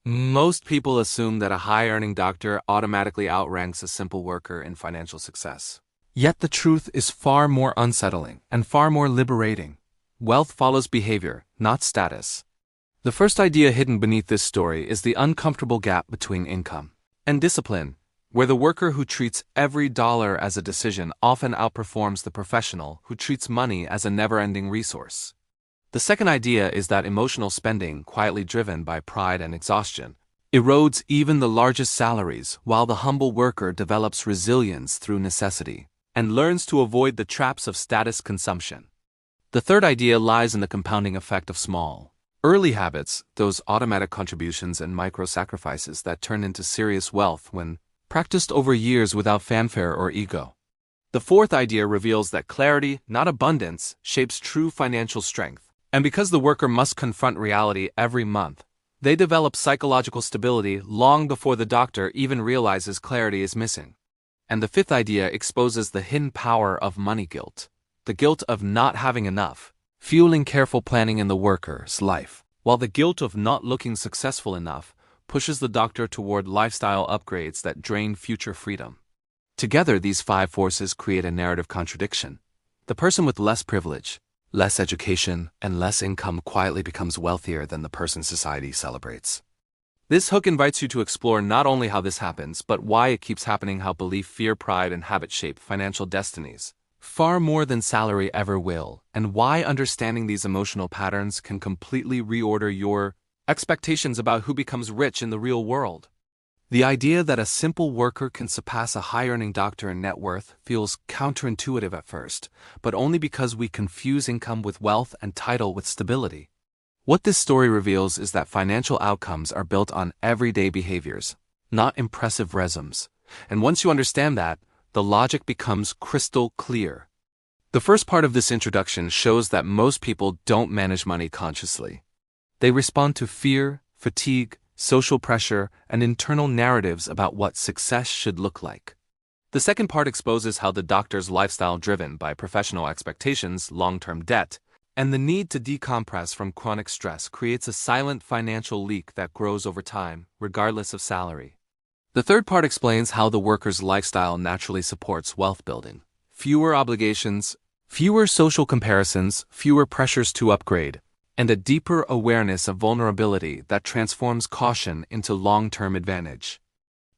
Most people assume that a high-earning doctor automatically outranks a simple worker in financial success. Yet the truth is far more unsettling and far more liberating. Wealth follows behavior, not status. The first idea hidden beneath this story is the uncomfortable gap between income and discipline, where the worker who treats every dollar as a decision often outperforms the professional who treats money as a never-ending resource. The second idea is that emotional spending, quietly driven by pride and exhaustion, erodes even the largest salaries, while the humble worker develops resilience through necessity and learns to avoid the traps of status consumption. The third idea lies in the compounding effect of small, early habits, those automatic contributions and micro-sacrifices that turn into serious wealth when practiced over years without fanfare or ego. The fourth idea reveals that clarity, not abundance, shapes true financial strength. And because the worker must confront reality every month, they develop psychological stability long before the doctor even realizes clarity is missing. And the fifth idea exposes the hidden power of money guilt, the guilt of not having enough, fueling careful planning in the worker's life, while the guilt of not looking successful enough pushes the doctor toward lifestyle upgrades that drain future freedom. Together, these five forces create a narrative contradiction. The person with less privilege, less education, and less income quietly becomes wealthier than the person society celebrates. This hook invites you to explore not only how this happens, but why it keeps happening, how belief, fear, pride, and habit shape financial destinies, far more than salary ever will, and why understanding these emotional patterns can completely reorder your expectations about who becomes rich in the real world. The idea that a simple worker can surpass a high-earning doctor in net worth feels counterintuitive at first, but only because we confuse income with wealth and title with stability. What this story reveals is that financial outcomes are built on everyday behaviors, not impressive resumes. And once you understand that, the logic becomes crystal clear. The first part of this introduction shows that most people don't manage money consciously. They respond to fear, fatigue, social pressure, and internal narratives about what success should look like. The second part exposes how the doctor's lifestyle, driven by professional expectations, long-term debt, and the need to decompress from chronic stress, creates a silent financial leak that grows over time, regardless of salary. The third part explains how the worker's lifestyle naturally supports wealth building. Fewer obligations, fewer social comparisons, fewer pressures to upgrade, and a deeper awareness of vulnerability that transforms caution into long-term advantage.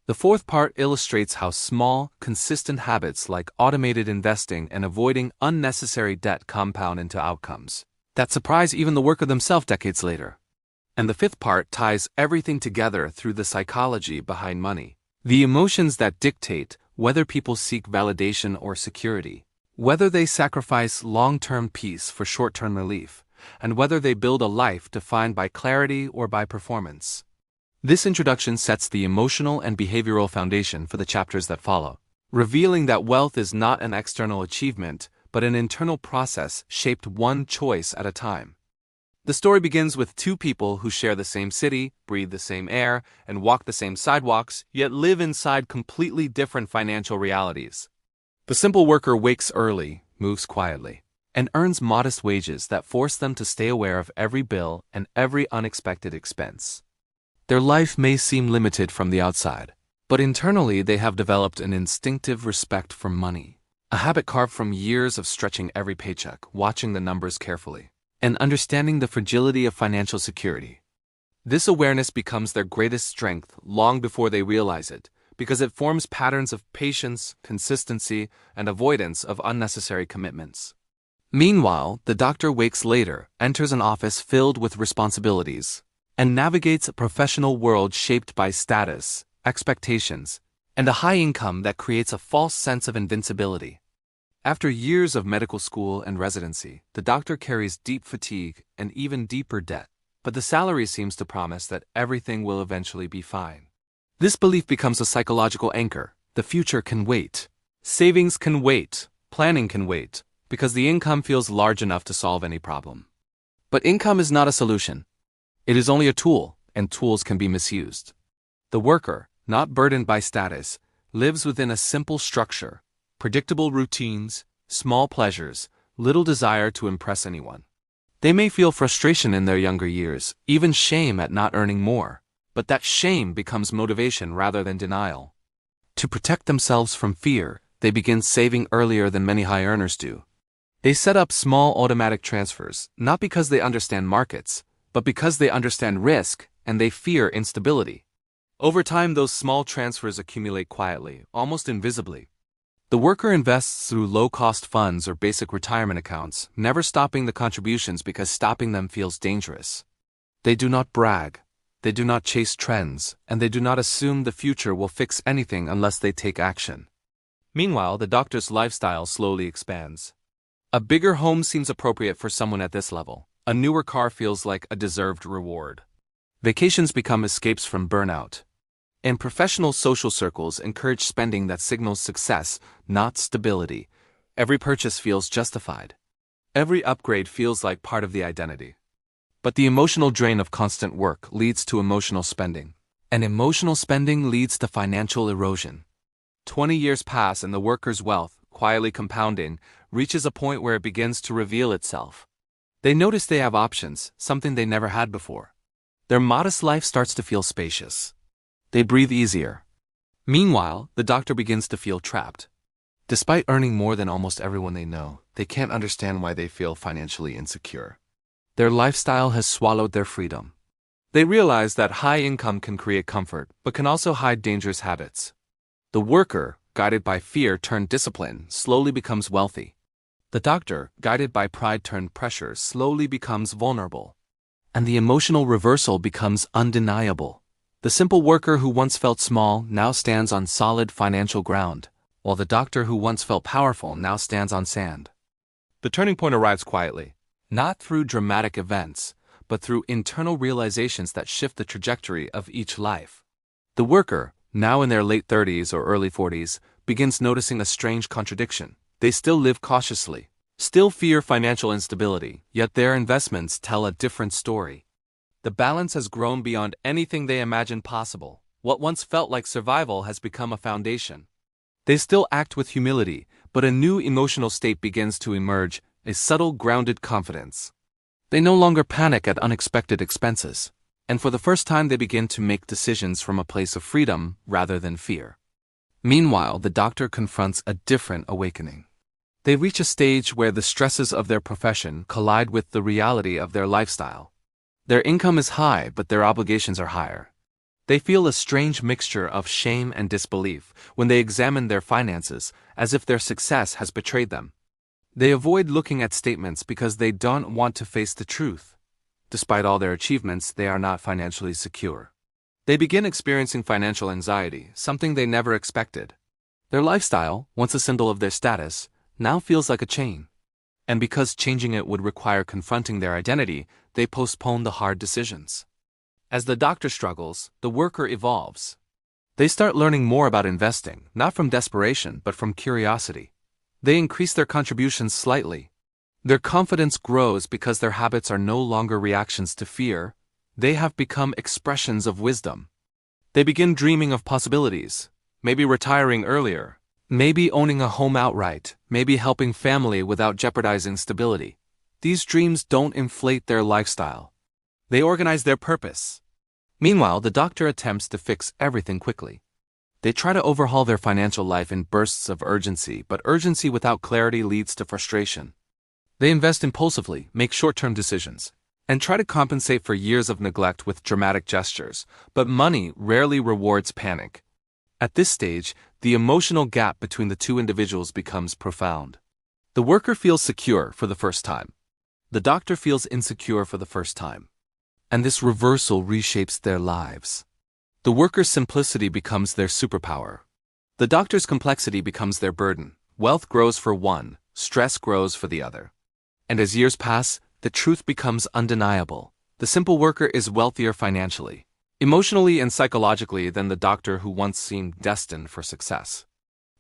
The fourth part illustrates how small, consistent habits like automated investing and avoiding unnecessary debt compound into outcomes that surprise even the worker themselves decades later. And the fifth part ties everything together through the psychology behind money, the emotions that dictate whether people seek validation or security, whether they sacrifice long-term peace for short-term relief, and whether they build a life defined by clarity or by performance. This introduction sets the emotional and behavioral foundation for the chapters that follow, revealing that wealth is not an external achievement, but an internal process shaped one choice at a time. The story begins with two people who share the same city, breathe the same air, and walk the same sidewalks, yet live inside completely different financial realities. The simple worker wakes early, moves quietly, and earns modest wages that force them to stay aware of every bill and every unexpected expense. Their life may seem limited from the outside, but internally they have developed an instinctive respect for money, a habit carved from years of stretching every paycheck, watching the numbers carefully, and understanding the fragility of financial security. This awareness becomes their greatest strength long before they realize it, because it forms patterns of patience, consistency, and avoidance of unnecessary commitments. Meanwhile, the doctor wakes later, enters an office filled with responsibilities, and navigates a professional world shaped by status, expectations, and a high income that creates a false sense of invincibility. After years of medical school and residency, the doctor carries deep fatigue and even deeper debt, but the salary seems to promise that everything will eventually be fine. This belief becomes a psychological anchor. The future can wait. Savings can wait. Planning can wait, because the income feels large enough to solve any problem. But income is not a solution. It is only a tool, and tools can be misused. The worker, not burdened by status, lives within a simple structure, predictable routines, small pleasures, little desire to impress anyone. They may feel frustration in their younger years, even shame at not earning more. But that shame becomes motivation rather than denial. To protect themselves from fear, they begin saving earlier than many high earners do. They set up small automatic transfers, not because they understand markets, but because they understand risk and they fear instability. Over time, those small transfers accumulate quietly, almost invisibly. The worker invests through low-cost funds or basic retirement accounts, never stopping the contributions because stopping them feels dangerous. They do not brag, they do not chase trends, and they do not assume the future will fix anything unless they take action. Meanwhile, the doctor's lifestyle slowly expands. A bigger home seems appropriate for someone at this level. A newer car feels like a deserved reward. Vacations become escapes from burnout. And professional social circles encourage spending that signals success, not stability. Every purchase feels justified. Every upgrade feels like part of the identity. But the emotional drain of constant work leads to emotional spending. And emotional spending leads to financial erosion. 20 years pass and the worker's wealth, quietly compounding, reaches a point where it begins to reveal itself. They notice they have options, something they never had before. Their modest life starts to feel spacious. They breathe easier. Meanwhile, the doctor begins to feel trapped. Despite earning more than almost everyone they know, they can't understand why they feel financially insecure. Their lifestyle has swallowed their freedom. They realize that high income can create comfort, but can also hide dangerous habits. The worker, guided by fear turned discipline, slowly becomes wealthy. The doctor, guided by pride turned pressure, slowly becomes vulnerable. And the emotional reversal becomes undeniable. The simple worker who once felt small now stands on solid financial ground, while the doctor who once felt powerful now stands on sand. The turning point arrives quietly, not through dramatic events, but through internal realizations that shift the trajectory of each life. The worker, now in their late 30s or early 40s, begins noticing a strange contradiction. They still live cautiously, still fear financial instability, yet their investments tell a different story. The balance has grown beyond anything they imagined possible. What once felt like survival has become a foundation. They still act with humility, but a new emotional state begins to emerge, a subtle, grounded confidence. They no longer panic at unexpected expenses, and for the first time they begin to make decisions from a place of freedom rather than fear. Meanwhile, the doctor confronts a different awakening. They reach a stage where the stresses of their profession collide with the reality of their lifestyle. Their income is high, but their obligations are higher. They feel a strange mixture of shame and disbelief when they examine their finances, as if their success has betrayed them. They avoid looking at statements because they don't want to face the truth. Despite all their achievements, they are not financially secure. They begin experiencing financial anxiety, something they never expected. Their lifestyle, once a symbol of their status, now feels like a chain. And because changing it would require confronting their identity, they postpone the hard decisions. As the doctor struggles, the worker evolves. They start learning more about investing, not from desperation, but from curiosity. They increase their contributions slightly. Their confidence grows because their habits are no longer reactions to fear. They have become expressions of wisdom. They begin dreaming of possibilities, maybe retiring earlier, maybe owning a home outright, maybe helping family without jeopardizing stability. These dreams don't inflate their lifestyle. They organize their purpose. Meanwhile, the doctor attempts to fix everything quickly. They try to overhaul their financial life in bursts of urgency, but urgency without clarity leads to frustration. They invest impulsively, make short-term decisions, and try to compensate for years of neglect with dramatic gestures, but money rarely rewards panic. At this stage, the emotional gap between the two individuals becomes profound. The worker feels secure for the first time. The doctor feels insecure for the first time. And this reversal reshapes their lives. The worker's simplicity becomes their superpower. The doctor's complexity becomes their burden. Wealth grows for one, stress grows for the other. And as years pass, the truth becomes undeniable. The simple worker is wealthier financially, emotionally and psychologically than the doctor who once seemed destined for success.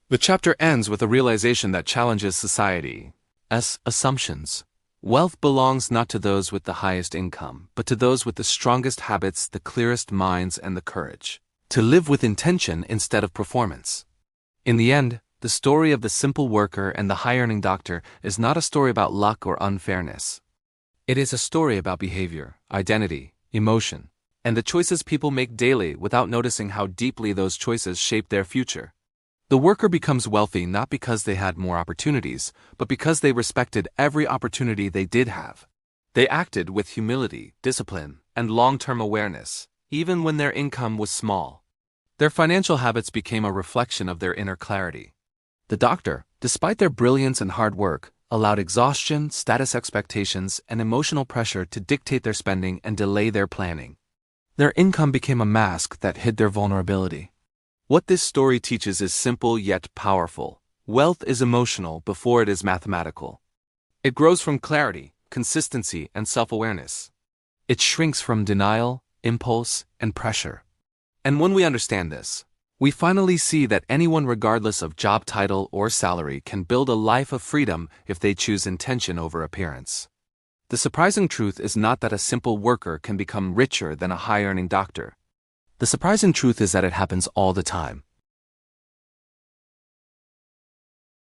The chapter ends with a realization that challenges society's assumptions. Wealth belongs not to those with the highest income, but to those with the strongest habits, the clearest minds, and the courage to live with intention instead of performance. In the end, the story of the simple worker and the high-earning doctor is not a story about luck or unfairness. It is a story about behavior, identity, emotion, and the choices people make daily without noticing how deeply those choices shape their future. The worker becomes wealthy not because they had more opportunities, but because they respected every opportunity they did have. They acted with humility, discipline, and long-term awareness, even when their income was small. Their financial habits became a reflection of their inner clarity. The doctor, despite their brilliance and hard work, allowed exhaustion, status expectations, and emotional pressure to dictate their spending and delay their planning. Their income became a mask that hid their vulnerability. What this story teaches is simple yet powerful. Wealth is emotional before it is mathematical. It grows from clarity, consistency, and self-awareness. It shrinks from denial, impulse, and pressure. And when we understand this, we finally see that anyone regardless of job title or salary can build a life of freedom if they choose intention over appearance. The surprising truth is not that a simple worker can become richer than a high-earning doctor. The surprising truth is that it happens all the time.